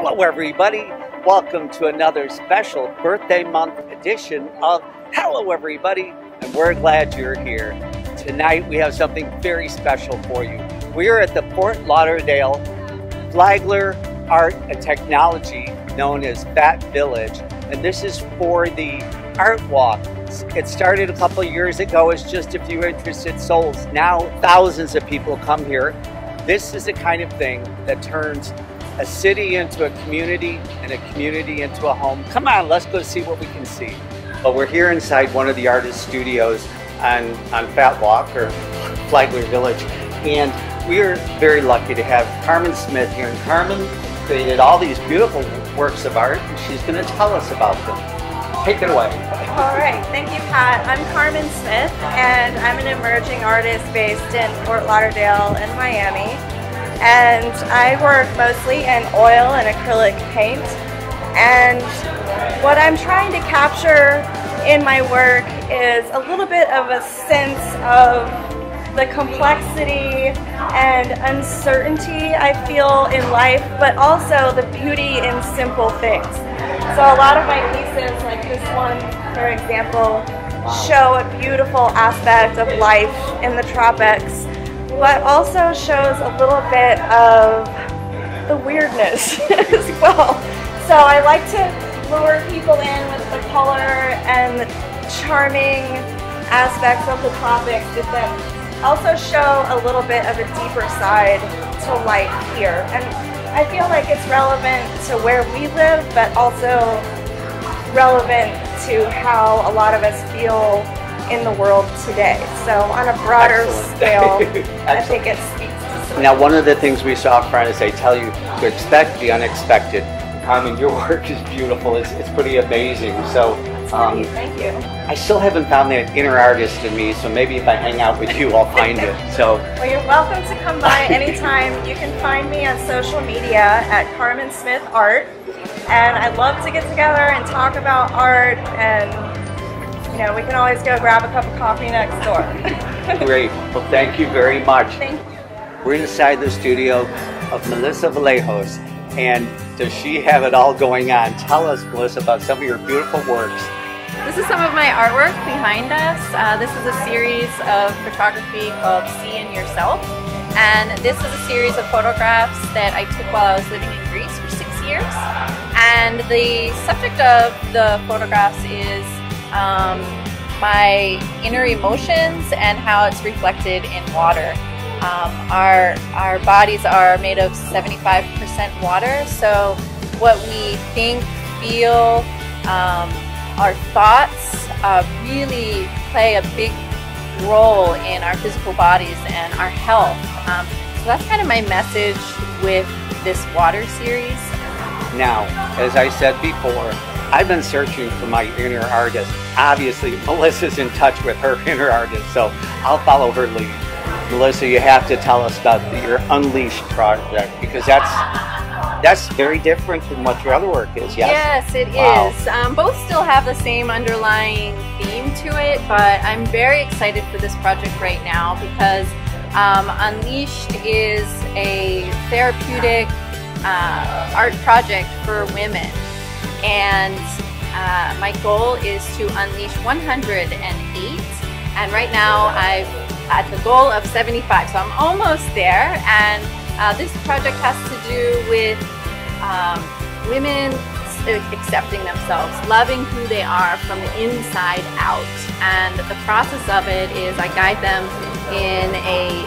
Hello everybody, welcome to another special birthday month edition of Hello Everybody, and we're glad you're here. Tonight we have something very special for you. We are at the Fort Lauderdale Flagler Art and Technology, known as FATVillage, and this is for the Art Walk. It started a couple years ago as just a few interested souls. Now thousands of people come here. This is the kind of thing that turns a city into a community and a community into a home. Come on, let's go see what we can see. Well, we're here inside one of the artist studios on Fat Walk or Flagler Village, and we are very lucky to have Carmen Smith here. And Carmen created all these beautiful works of art, and she's going to tell us about them. Take it away. All right, thank you, Pat. I'm Carmen Smith, and I'm an emerging artist based in Fort Lauderdale and Miami. And I work mostly in oil and acrylic paint. And what I'm trying to capture in my work is a little bit of a sense of the complexity and uncertainty I feel in life, but also the beauty in simple things. So a lot of my pieces, like this one, for example, show a beautiful aspect of life in the tropics, but also shows a little bit of the weirdness as well. So I like to lure people in with the color and the charming aspects of the tropics, but then also show a little bit of a deeper side to life here. And I feel like it's relevant to where we live, but also relevant to how a lot of us feel in the world today. So on a broader scale, I think it speaks to something. Now, one of the things we saw up front is they tell you to expect the unexpected. Carmen, your work is beautiful. It's pretty amazing. So, thank you. I still haven't found that inner artist in me, so maybe if I hang out with you, I'll find it. So, well, you're welcome to come by anytime. You can find me on social media at Carmen Smith Art, and I'd love to get together and talk about art, and you know, we can always go grab a cup of coffee next door. Great. Well, thank you very much. Thank you. We're inside the studio of Melissa Valos, and does she have it all going on? Tell us, Melissa, about some of your beautiful works. This is some of my artwork behind us. This is a series of photography called See in Yourself. And this is a series of photographs that I took while I was living in Greece for 6 years. And the subject of the photographs is my inner emotions and how it's reflected in water. Our bodies are made of 75% water, so what we think, feel, our thoughts really play a big role in our physical bodies and our health. So that's kind of my message with this water series. Now, as I said before, I've been searching for my inner artist. Obviously, Melissa's in touch with her inner artist, so I'll follow her lead. Melissa, you have to tell us about your Unleashed project, because that's very different than what your other work is, yes? Yes, it is. Both still have the same underlying theme to it, but I'm very excited for this project right now because Unleashed is a therapeutic art project for women. And my goal is to unleash 108, and right now I've at the goal of 75, so I'm almost there. And this project has to do with women accepting themselves, loving who they are from the inside out. And the process of it is I guide them in a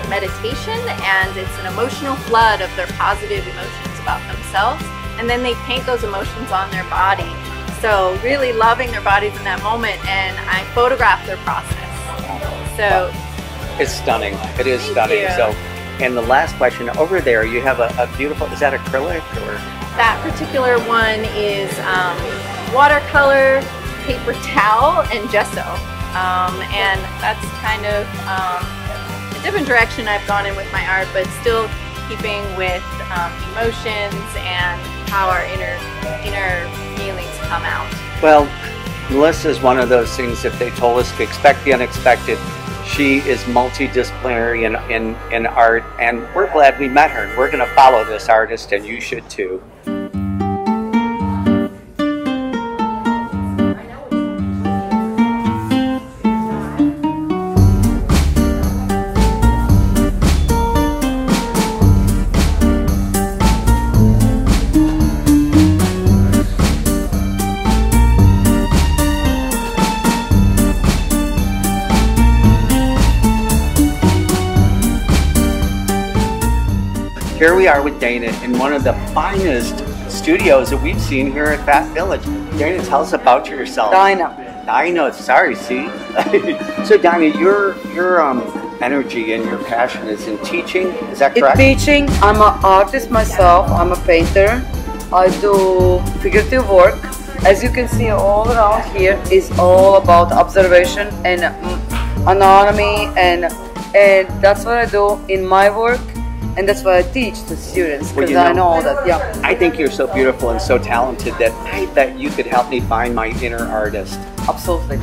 meditation, and it's an emotional flood of their positive emotions about themselves. And then they paint those emotions on their body. So really loving their bodies in that moment, and I photograph their process. So it's stunning. It is stunning. You. So, and the last question over there, you have a beautiful, is that acrylic or? That particular one is watercolor, paper towel, and gesso. And that's kind of a different direction I've gone in with my art, but still keeping with emotions and how our inner feelings come out. Well, Melissa is one of those things, if they told us to expect the unexpected, She is multidisciplinary in art, and we're glad we met her. And we're going to follow this artist, and you should too. Here we are with Dana in one of the finest studios that we've seen here at FATVillage. Dana, tell us about yourself. Dino, sorry, see? So Dina, your energy and your passion is in teaching, is that correct? In teaching, I'm an artist myself, I'm a painter. I do figurative work. As you can see all around here is all about observation and anatomy, and that's what I do in my work. And that's what I teach to students, because I know that, yeah. I think you're so beautiful and so talented that I bet you could help me find my inner artist. Absolutely.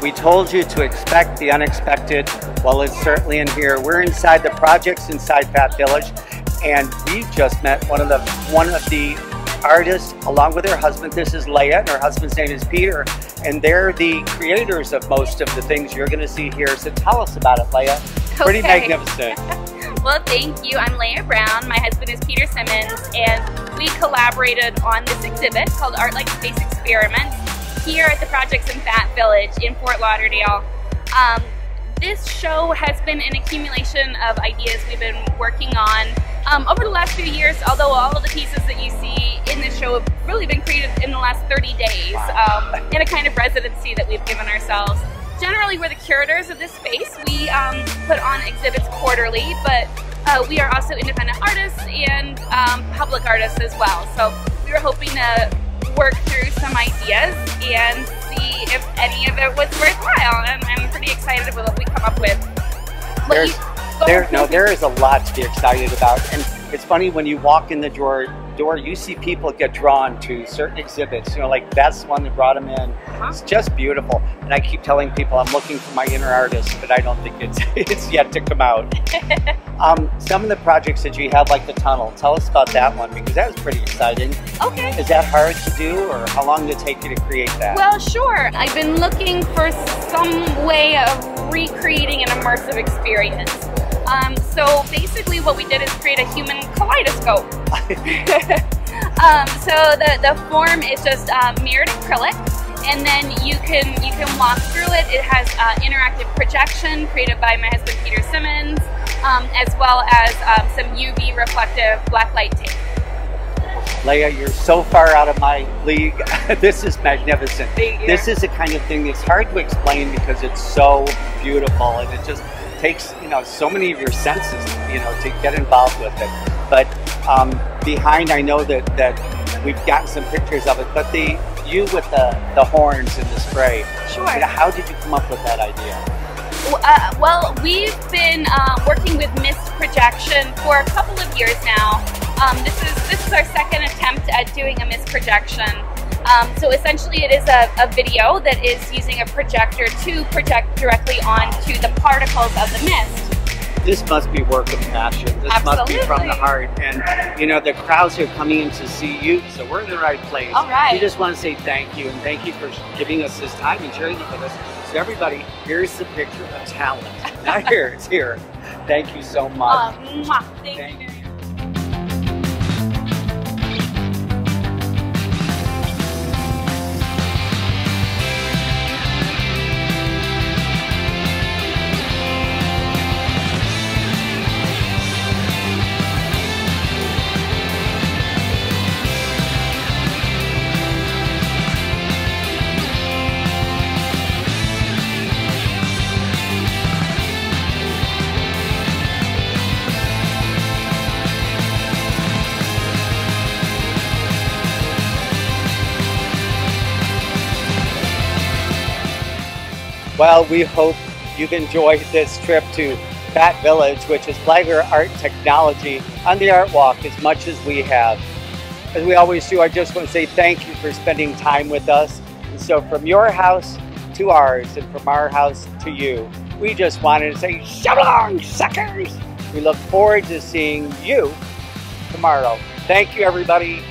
We told you to expect the unexpected. Well, it's certainly in here. We're inside the projects inside FATVillage, and we just met one of the artists along with her husband. This is Leah, and her husband's name is Peter, and they're the creators of most of the things you're going to see here. So tell us about it, Leah. Pretty magnificent. Well, thank you. I'm Leah Brown. My husband is Peter Simmons, and we collaborated on this exhibit called Art Like Space Experiments here at the projects in FATVillage in Fort Lauderdale. This show has been an accumulation of ideas we've been working on over the last few years, although all of the pieces that you see in this show have really been created in the last 30 days in a kind of residency that we've given ourselves. Generally, we're the curators of this space. We put on exhibits quarterly, but we are also independent artists and public artists as well. So we were hoping to work through some ideas and see if any of it was worthwhile, and I'm pretty excited about what we come up with. There is a lot to be excited about, and it's funny when you walk in the door, you see people get drawn to certain exhibits. You know, like that's the one that brought them in. It's just beautiful, and I keep telling people I'm looking for my inner artist, but I don't think it's yet to come out. Some of the projects that you have, like the tunnel, tell us about that one, because that was pretty exciting. Okay. Is that hard to do, or how long did it take you to create that? Well, sure. I've been looking for some way of recreating an immersive experience. So basically what we did is create a human kaleidoscope. So the form is just mirrored acrylic, and then you can walk through it. It has interactive projection created by my husband Peter Simmons, as well as some UV reflective blacklight tape. Leah, you're so far out of my league. This is magnificent. Thank you. This is the kind of thing that's hard to explain because it's so beautiful, and it just takes, you know, so many of your senses, you know, to get involved with it. But behind, I know that we've gotten some pictures of it, but you with the horns and the spray. Sure. You know, how did you come up with that idea? Well, we've been working with mist projection for a couple of years now. This is our second attempt at doing a mist projection. So essentially it is a video that is using a projector to project directly onto the particles of the mist. This must be work of passion. This Absolutely. must be from the heart. And, you know, the crowds are coming in to see you, so we're in the right place. All right. We just want to say thank you, and thank you for giving us this time and sharing it with us. So everybody, here's the picture of talent. Not here, it's here. Thank you so much. Thank you. Well, we hope you've enjoyed this trip to FATVillage, which is Flagler Art Technology, on the Art Walk as much as we have. As we always do, I just want to say thank you for spending time with us. And so from your house to ours, and from our house to you, we just wanted to say, so long, suckers! We look forward to seeing you tomorrow. Thank you, everybody.